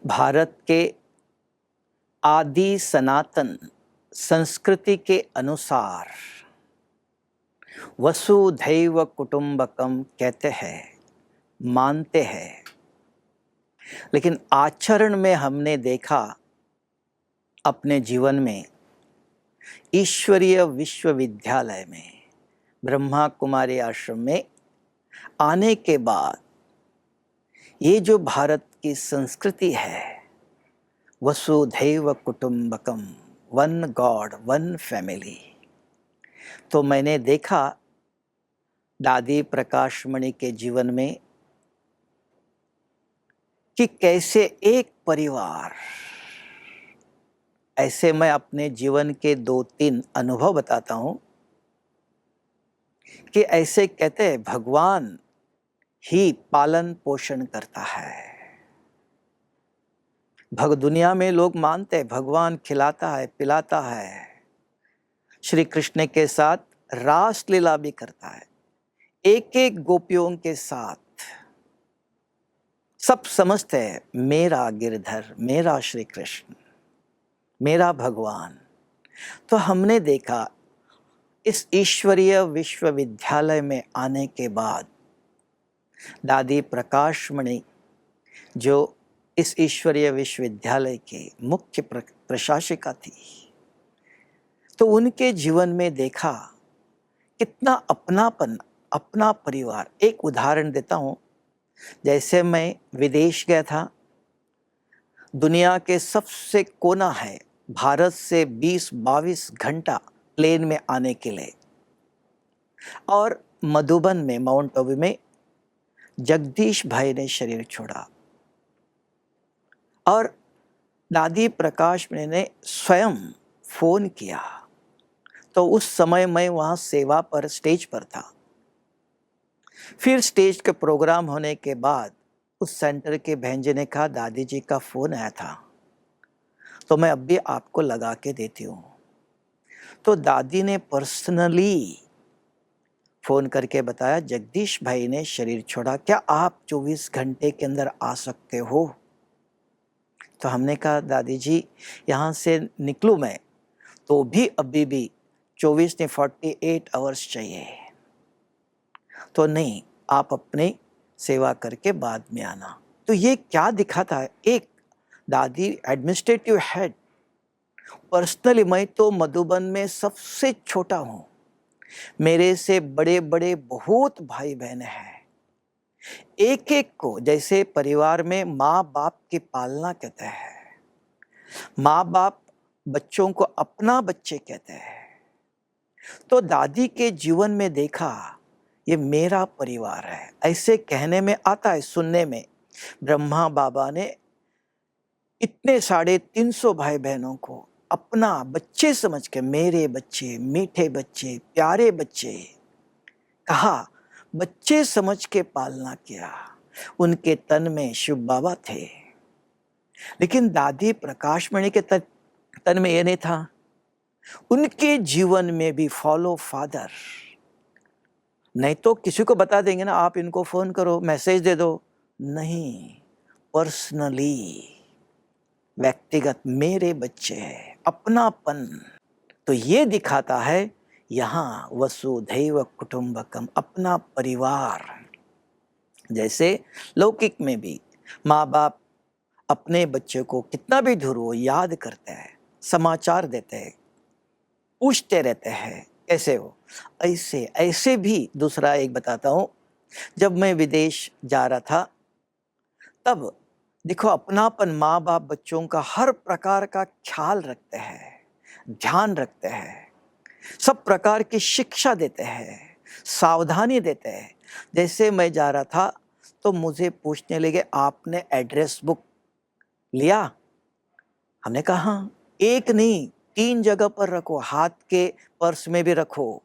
भारत के आदि सनातन संस्कृति के अनुसार वसुधैव कुटुंबकम कहते हैं, मानते हैं, लेकिन आचरण में हमने देखा अपने जीवन में ईश्वरीय विश्वविद्यालय में ब्रह्मा कुमारी आश्रम में आने के बाद ये जो भारत की संस्कृति है, वसुधैव कुटुंबकम, वन गॉड वन फैमिली, तो मैंने देखा दादी प्रकाशमणि के जीवन में कि कैसे एक परिवार, ऐसे मैं अपने जीवन के 2-3 अनुभव बताता हूं कि ऐसे कहते हैं भगवान ही पालन पोषण करता है। दुनिया में लोग मानते हैं भगवान खिलाता है, पिलाता है, श्री कृष्ण के साथ रास लीला भी करता है, एक एक गोपियों के साथ। सब समझते हैं मेरा गिरधर, मेरा श्री कृष्ण, मेरा भगवान। तो हमने देखा इस ईश्वरीय विश्वविद्यालय में आने के बाद दादी प्रकाशमणि जो इस ईश्वरीय विश्वविद्यालय के मुख्य प्रशासिका थी, तो उनके जीवन में देखा कितना अपनापन, अपना परिवार। एक उदाहरण देता हूँ, जैसे मैं विदेश गया था, दुनिया के सबसे कोना है, भारत से 20-22 घंटा प्लेन में आने के लिए, और मधुबन में माउंट आबू में जगदीश भाई ने शरीर छोड़ा और दादी प्रकाशमणि ने स्वयं फोन किया। तो उस समय मैं वहाँ सेवा पर स्टेज पर था। फिर स्टेज के प्रोग्राम होने के बाद उस सेंटर के बहन जी ने कहा दादी जी का फोन आया था, तो मैं अब भी आपको लगा के देती हूँ। तो दादी ने पर्सनली फोन करके बताया जगदीश भाई ने शरीर छोड़ा, क्या आप 24 घंटे के अंदर आ सकते हो? तो हमने कहा दादी जी यहाँ से निकलूँ मैं तो भी अभी भी 24 ने 48 आवर्स चाहिए। तो नहीं, आप अपनी सेवा करके बाद में आना। तो ये क्या दिखाता है, एक दादी एडमिनिस्ट्रेटिव हेड, पर्सनली मैं तो मधुबन में सबसे छोटा हूँ, मेरे से बड़े बड़े बहुत भाई बहन हैं, एक एक को जैसे परिवार में माँ बाप की पालना कहते हैं, माँ बाप बच्चों को अपना बच्चे कहते हैं। तो दादी के जीवन में देखा ये मेरा परिवार है, ऐसे कहने में आता है, सुनने में। ब्रह्मा बाबा ने इतने 350 भाई बहनों को अपना बच्चे समझ के, मेरे बच्चे, मीठे बच्चे, प्यारे बच्चे कहा, बच्चे समझ के पालना किया। उनके तन में शिव बाबा थे, लेकिन दादी प्रकाशमणि के तन में ये नहीं था। उनके जीवन में भी फॉलो फादर, नहीं तो किसी को बता देंगे ना, आप इनको फोन करो, मैसेज दे दो, नहीं, पर्सनली, व्यक्तिगत, मेरे बच्चे हैं, अपनापन। तो ये दिखाता है यहाँ वसुधैव कुटुंबकम, अपना परिवार। जैसे लौकिक में भी माँ बाप अपने बच्चे को कितना भी दूर हो याद करते हैं, समाचार देते हैं, पूछते रहते हैं कैसे हो। ऐसे ऐसे भी दूसरा एक बताता हूँ, जब मैं विदेश जा रहा था तब देखो अपनापन, माँ बाप बच्चों का हर प्रकार का ख्याल रखते हैं, ध्यान रखते हैं, सब प्रकार की शिक्षा देते हैं, सावधानी देते हैं। जैसे मैं जा रहा था तो मुझे पूछने लगे आपने एड्रेस बुक लिया? हमने कहा हाँ। एक नहीं, 3 जगह पर रखो, हाथ के पर्स में भी रखो,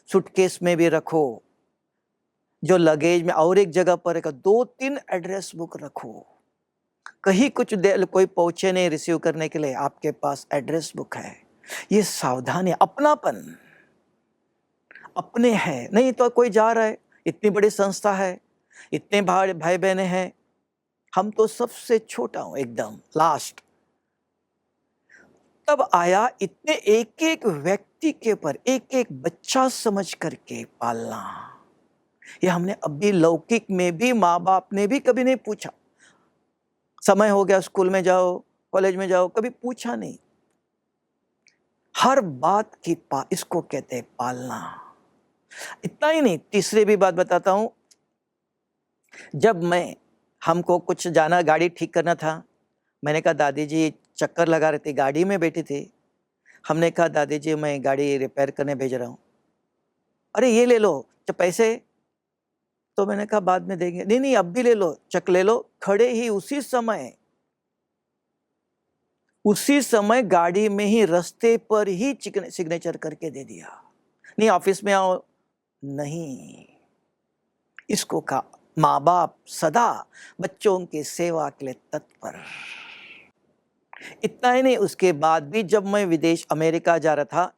सूटकेस में भी रखो, जो लगेज में और एक जगह पर रखो, 2-3 एड्रेस बुक रखो। कहीं कुछ कोई पहुंचे नहीं रिसीव करने के लिए, आपके पास एड्रेस बुक है। ये सावधानी, अपनापन, अपने हैं। नहीं तो कोई जा रहा है, इतनी बड़ी संस्था है, इतने भाई बहने हैं, हम तो सबसे छोटा हूं, एकदम लास्ट। तब आया इतने एक एक व्यक्ति के ऊपर, एक एक बच्चा समझ करके पालना। ये हमने अभी लौकिक में भी माँ बाप ने भी कभी नहीं पूछा। समय हो गया, स्कूल में जाओ, कॉलेज में जाओ, कभी पूछा नहीं। हर बात की इसको कहते हैं पालना। इतना ही नहीं, तीसरी भी बात बताता हूं। जब हमको कुछ जाना, गाड़ी ठीक करना था, मैंने कहा दादी जी चक्कर लगा रहे थे, गाड़ी में बैठी थी। हमने कहा दादी जी मैं गाड़ी रिपेयर करने भेज रहा हूँ। अरे ये ले लो पैसे। तो मैंने कहा बाद में देंगे। नहीं नहीं अब भी ले लो, चेक ले लो। खड़े ही उसी समय गाड़ी में ही रास्ते पर ही सिग्नेचर करके दे दिया। नहीं ऑफिस में आओ, नहीं। इसको कहा माँ बाप सदा बच्चों की सेवा के लिए तत्पर। इतना ही नहीं, उसके बाद भी जब मैं विदेश अमेरिका जा रहा था,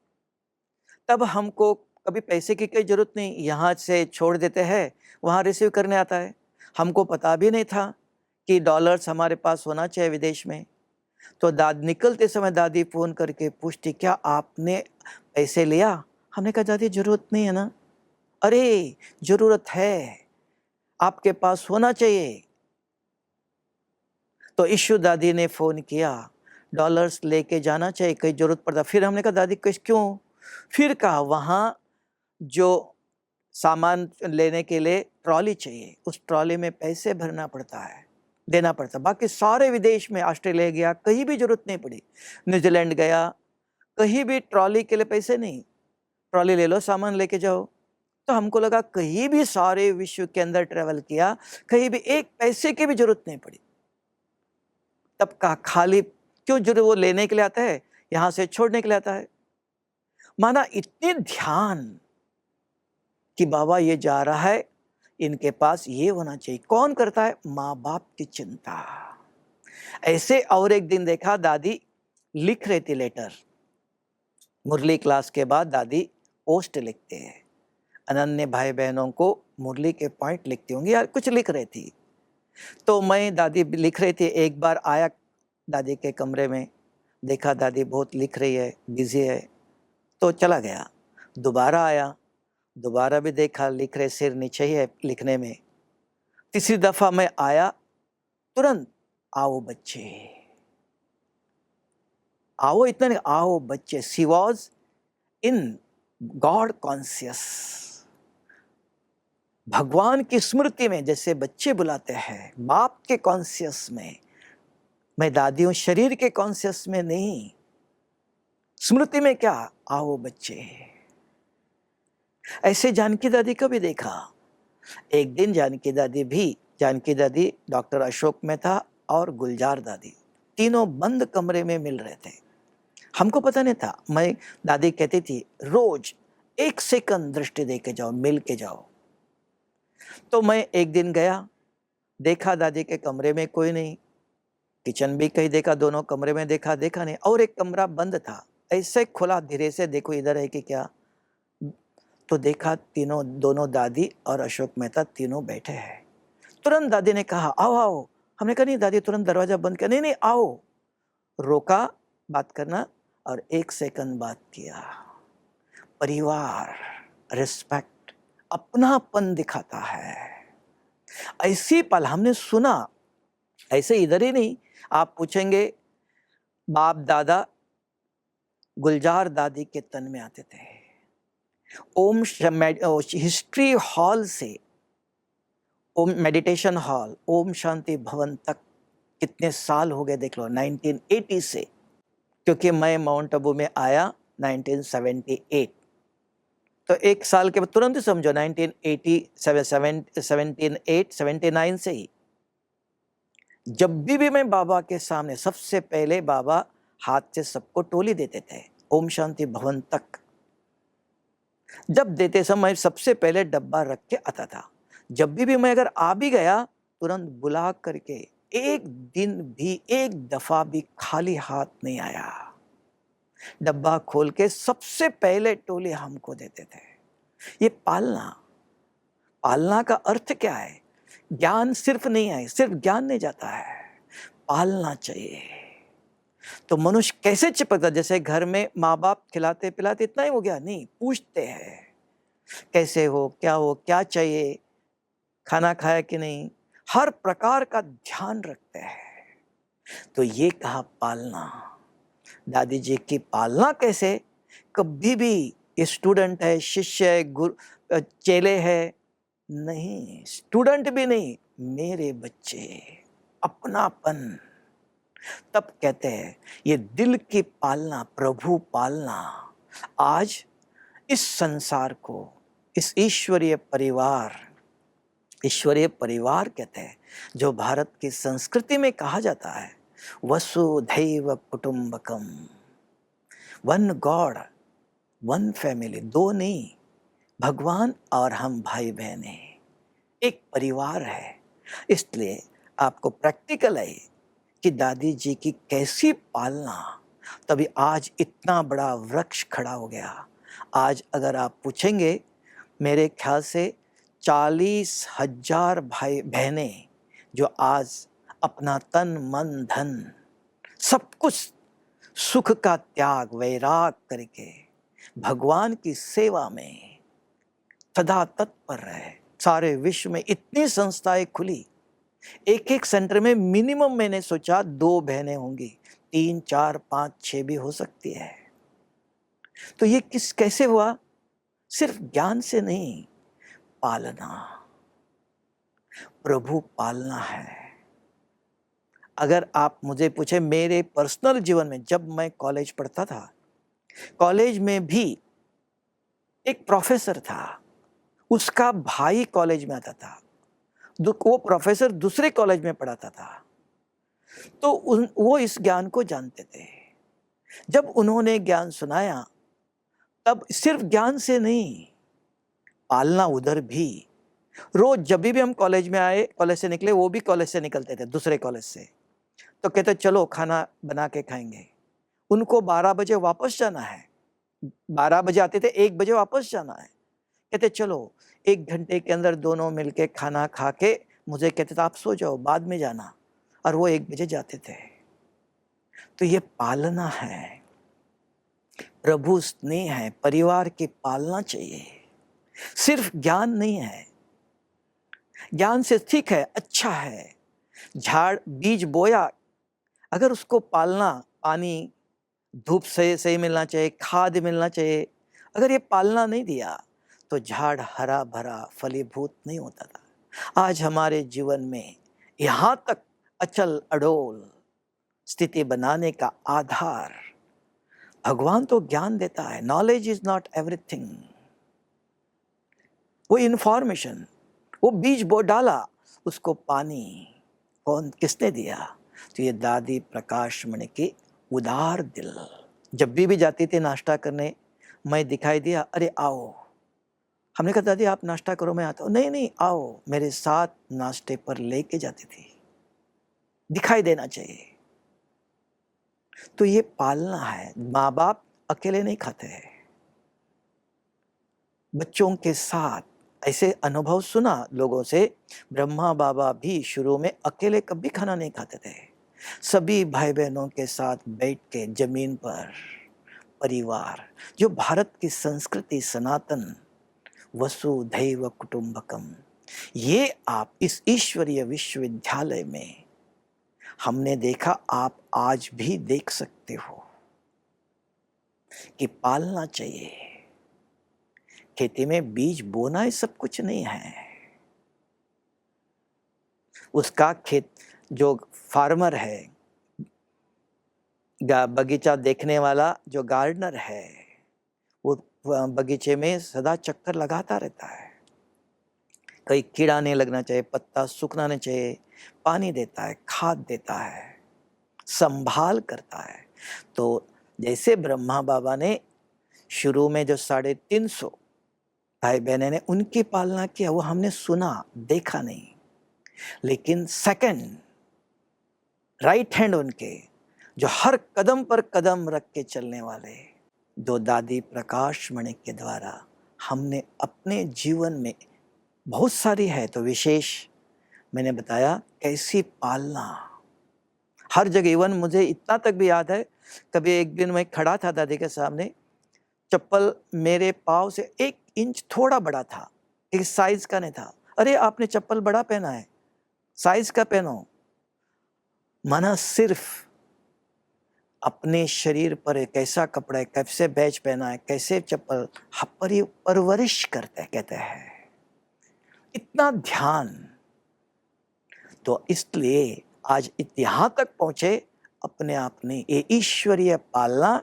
तब हमको कभी पैसे की कोई जरूरत नहीं, यहाँ से छोड़ देते हैं, वहाँ रिसीव करने आता है। हमको पता भी नहीं था कि डॉलर्स हमारे पास होना चाहिए विदेश में। तो निकलते समय दादी फोन करके पूछती क्या आपने पैसे लिया? हमने कहा दादी जरूरत नहीं है ना। अरे जरूरत है, आपके पास होना चाहिए। तो इशू दादी ने फोन किया, डॉलर्स लेके जाना चाहिए, कहीं जरूरत पड़ता। फिर हमने कहा दादी क्यों? फिर कहा वहाँ जो सामान लेने के लिए ट्रॉली चाहिए, उस ट्रॉली में पैसे भरना पड़ता है, देना पड़ता। बाकी सारे विदेश में, ऑस्ट्रेलिया गया कहीं भी जरूरत नहीं पड़ी, न्यूजीलैंड गया कहीं भी ट्रॉली के लिए पैसे नहीं, ट्रॉली ले लो सामान लेके जाओ। तो हमको लगा कहीं भी सारे विश्व के अंदर ट्रेवल किया, कहीं भी एक पैसे की भी जरूरत नहीं पड़ी। तब कहा खाली क्यों जरूर वो लेने के लिए आता है, यहां से छोड़ने के लिए आता है। माना इतने ध्यान कि बाबा ये जा रहा है, इनके पास ये होना चाहिए। कौन करता है? माँ बाप की चिंता। ऐसे और एक दिन देखा दादी लिख रही थी लेटर। मुरली क्लास के बाद दादी पोस्ट लिखते हैं, अनन्य भाई बहनों को मुरली के पॉइंट लिखती होंगी या कुछ लिख रही थी। तो मैं दादी लिख रही थी, एक बार आया दादी के कमरे में, देखा दादी बहुत लिख रही है, बिजी है, तो चला गया। दोबारा आया, दोबारा भी देखा लिख रहे, सिर नीचे ही है लिखने में। तीसरी दफा मैं आया, तुरंत आओ बच्चे, आओ, इतना नहीं, आओ बच्चे। She was in God conscious, भगवान की स्मृति में, जैसे बच्चे बुलाते हैं बाप के कॉन्शियस में। मैं दादी हूं, शरीर के कॉन्शियस में नहीं, स्मृति में। क्या आओ बच्चे। ऐसे जानकी दादी को भी देखा। एक दिन जानकी दादी डॉक्टर अशोक मेहता और गुलजार दादी तीनों बंद कमरे में मिल रहे थे। हमको पता नहीं था। मैं दादी कहती थी रोज 1 सेकंड दृष्टि दे के जाओ, मिल के जाओ। तो मैं एक दिन गया, देखा दादी के कमरे में कोई नहीं, किचन भी कहीं देखा, दोनों कमरे में देखा नहीं, और एक कमरा बंद था। ऐसे खुला, धीरे से देखो इधर है कि क्या। तो देखा दोनों दादी और अशोक मेहता तीनों बैठे हैं। तुरंत दादी ने कहा आओ आओ। हमने कहा नहीं दादी, तुरंत दरवाजा बंद किया। नहीं नहीं आओ। रोका बात करना और 1 सेकंड बात किया। परिवार, रिस्पेक्ट, अपनापन दिखाता है। ऐसी पल हमने सुना। ऐसे इधर ही नहीं, आप पूछेंगे बाप दादा गुलजार दादी के तन में आते थे। ओम हिस्ट्री हॉल से ओम मेडिटेशन हॉल, ओम शांति भवन तक कितने साल हो गए देख लो, 1980 से। क्योंकि मैं माउंट आबू में आया 1978, तो 1 साल के बाद तुरंत ही समझो 1980, 79 से ही जब भी मैं बाबा के सामने, सबसे पहले बाबा हाथ से सबको टोली देते थे ओम शांति भवन तक। जब देते समय सबसे पहले डब्बा रख के आता था। जब भी मैं अगर आ भी गया, तुरंत बुला करके, एक दिन भी, एक दफा भी खाली हाथ नहीं आया। डब्बा खोल के सबसे पहले टोली हमको देते थे। ये पालना का अर्थ क्या है ज्ञान सिर्फ नहीं है, सिर्फ ज्ञान नहीं जाता है, पालना चाहिए। तो मनुष्य कैसे चिपकता, जैसे घर में माँ बाप खिलाते पिलाते इतना ही हो गया, नहीं, पूछते हैं कैसे हो, क्या चाहिए, खाना खाया कि नहीं, हर प्रकार का ध्यान रखते हैं। तो ये कहा पालना। दादी जी की पालना कैसे, कभी भी ये स्टूडेंट है, शिष्य है, गुरु चेले है, नहीं, स्टूडेंट भी नहीं, मेरे बच्चे, अपनापन। तब कहते हैं ये दिल की पालना, प्रभु पालना। आज इस संसार को, इस ईश्वरीय परिवार कहते हैं, जो भारत की संस्कृति में कहा जाता है, वसुधैव कुटुंबकम, वन गॉड, वन फैमिली, दो नहीं, भगवान और हम भाई बहने, एक परिवार है। इसलिए आपको प्रैक्टिकल है कि दादी जी की कैसी पालना, तभी आज इतना बड़ा वृक्ष खड़ा हो गया। आज अगर आप पूछेंगे, मेरे ख्याल से 40,000 भाई बहनें जो आज अपना तन मन धन सब कुछ, सुख का त्याग वैराग करके भगवान की सेवा में सदा तत्पर रहे। सारे विश्व में इतनी संस्थाएं खुली, एक एक सेंटर में मिनिमम मैंने सोचा 2 बहनें होंगी, 3, 4, 5, 6 भी हो सकती है। तो ये कैसे हुआ, सिर्फ ज्ञान से नहीं, पालना, प्रभु पालना है। अगर आप मुझे पूछे मेरे पर्सनल जीवन में, जब मैं कॉलेज पढ़ता था, कॉलेज में भी एक प्रोफेसर था, उसका भाई कॉलेज में आता था, वो प्रोफेसर दूसरे कॉलेज में पढ़ाता था, तो वो इस ज्ञान को जानते थे। जब उन्होंने ज्ञान सुनाया, तब सिर्फ ज्ञान से नहीं, पालना उधर भी। रोज जब भी हम कॉलेज में आए, कॉलेज से निकले, वो भी कॉलेज से निकलते थे, दूसरे कॉलेज से, तो कहते चलो खाना बना के खाएंगे। उनको 12 बजे वापस जाना है, 12 बजे आते थे, 1 बजे वापस जाना है। कहते चलो 1 घंटे के अंदर दोनों मिलके खाना खा के, मुझे कहते थे आप सो जाओ, बाद में जाना, और वो 1 बजे जाते थे। तो ये पालना है, प्रभु स्नेह है, परिवार की पालना चाहिए, सिर्फ ज्ञान नहीं है। ज्ञान से ठीक है, अच्छा है, झाड़ बीज बोया, अगर उसको पालना, पानी धूप से सही मिलना चाहिए, खाद मिलना चाहिए, अगर ये पालना नहीं दिया तो झाड़ हरा भरा फलीभूत नहीं होता था। आज हमारे जीवन में यहाँ तक अचल अडोल स्थिति बनाने का आधार भगवान तो ज्ञान देता है। Knowledge is not everything. वो इंफॉर्मेशन, वो बीज बो डाला, उसको पानी कौन किसने दिया, तो ये दादी प्रकाश मणि की उदार दिल। जब भी जाती थी नाश्ता करने, मैं दिखाई दिया, अरे आओ, हमने कहा दादी आप नाश्ता करो, मैं आता हूँ, नहीं नहीं आओ, मेरे साथ नाश्ते पर लेके जाती थी, दिखाई देना चाहिए। तो ये पालना है। माँ बाप अकेले नहीं खाते हैं, बच्चों के साथ। ऐसे अनुभव सुना लोगों से, ब्रह्मा बाबा भी शुरू में अकेले कभी खाना नहीं खाते थे, सभी भाई बहनों के साथ बैठ के जमीन पर, परिवार, जो भारत की संस्कृति सनातन वसुधैव कुटुंबकम, ये आप इस ईश्वरीय विश्वविद्यालय में हमने देखा, आप आज भी देख सकते हो कि पालना चाहिए। खेती में बीज बोना ही सब कुछ नहीं है, उसका खेत, जो फार्मर है, बगीचा देखने वाला जो गार्डनर है, वो बगीचे में सदा चक्कर लगाता रहता है, कहीं कीड़ा नहीं लगना चाहिए, पत्ता सूखना नहीं चाहिए, पानी देता है, खाद देता है, संभाल करता है। तो जैसे ब्रह्मा बाबा ने शुरू में जो 350 भाई बहने ने उनकी पालना किया, वो हमने सुना देखा नहीं, लेकिन सेकंड राइट हैंड उनके, जो हर कदम पर कदम रख के चलने वाले, जो दादी प्रकाश मणि के द्वारा हमने अपने जीवन में, बहुत सारी है तो विशेष मैंने बताया कैसी पालना, हर जगह। इवन मुझे इतना तक भी याद है, कभी एक दिन मैं खड़ा था दादी के सामने, चप्पल मेरे पाँव से 1 इंच थोड़ा बड़ा था, इस साइज का नहीं था। अरे आपने चप्पल बड़ा पहना है, साइज का पहनो। माना सिर्फ अपने शरीर पर कैसा कपड़ा है, कैसे बैच पहना है, कैसे चप्पल, परवरिश करते कहते हैं, इतना ध्यान। तो इसलिए आज यहाँ तक पहुंचे अपने आप ने, ये ईश्वरीय पालना,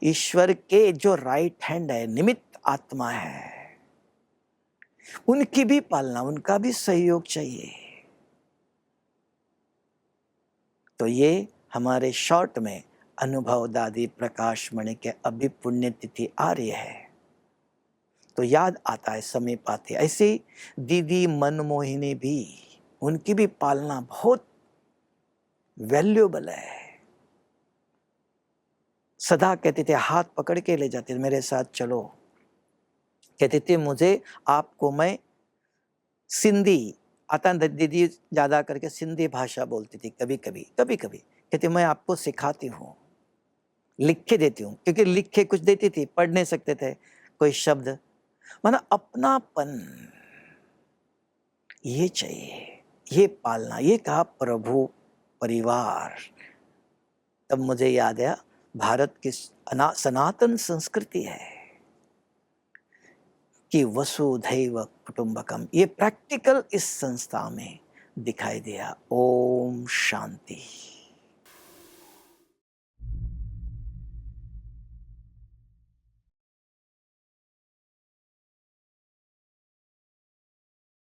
ईश्वर के जो राइट हैंड है, निमित्त आत्मा है, उनकी भी पालना, उनका भी सहयोग चाहिए। तो ये हमारे शॉर्ट में अनुभव दादी प्रकाश मणि के अभी पुण्यतिथि आ रही है तो याद आता है, समीप आती है। ऐसे दीदी मनमोहिनी भी, उनकी भी पालना बहुत वैल्यूएबल है। सदा कहते थे, हाथ पकड़ के ले जाते थे, मेरे साथ चलो। कहते थे मुझे, आपको मैं सिंधी आता, दीदी ज्यादा करके सिंधी भाषा बोलती थी, कभी कभी कहते मैं आपको सिखाती हूँ, लिख के देती हूँ, क्योंकि लिख के कुछ देती थी, पढ़ नहीं सकते थे कोई शब्द। माना अपनापन ये चाहिए, ये पालना, ये कहा प्रभु परिवार। तब मुझे याद आया, भारत की सनातन संस्कृति है कि वसुधैव कुटुंबकम, ये प्रैक्टिकल इस संस्था में दिखाई दिया। ओम शांति।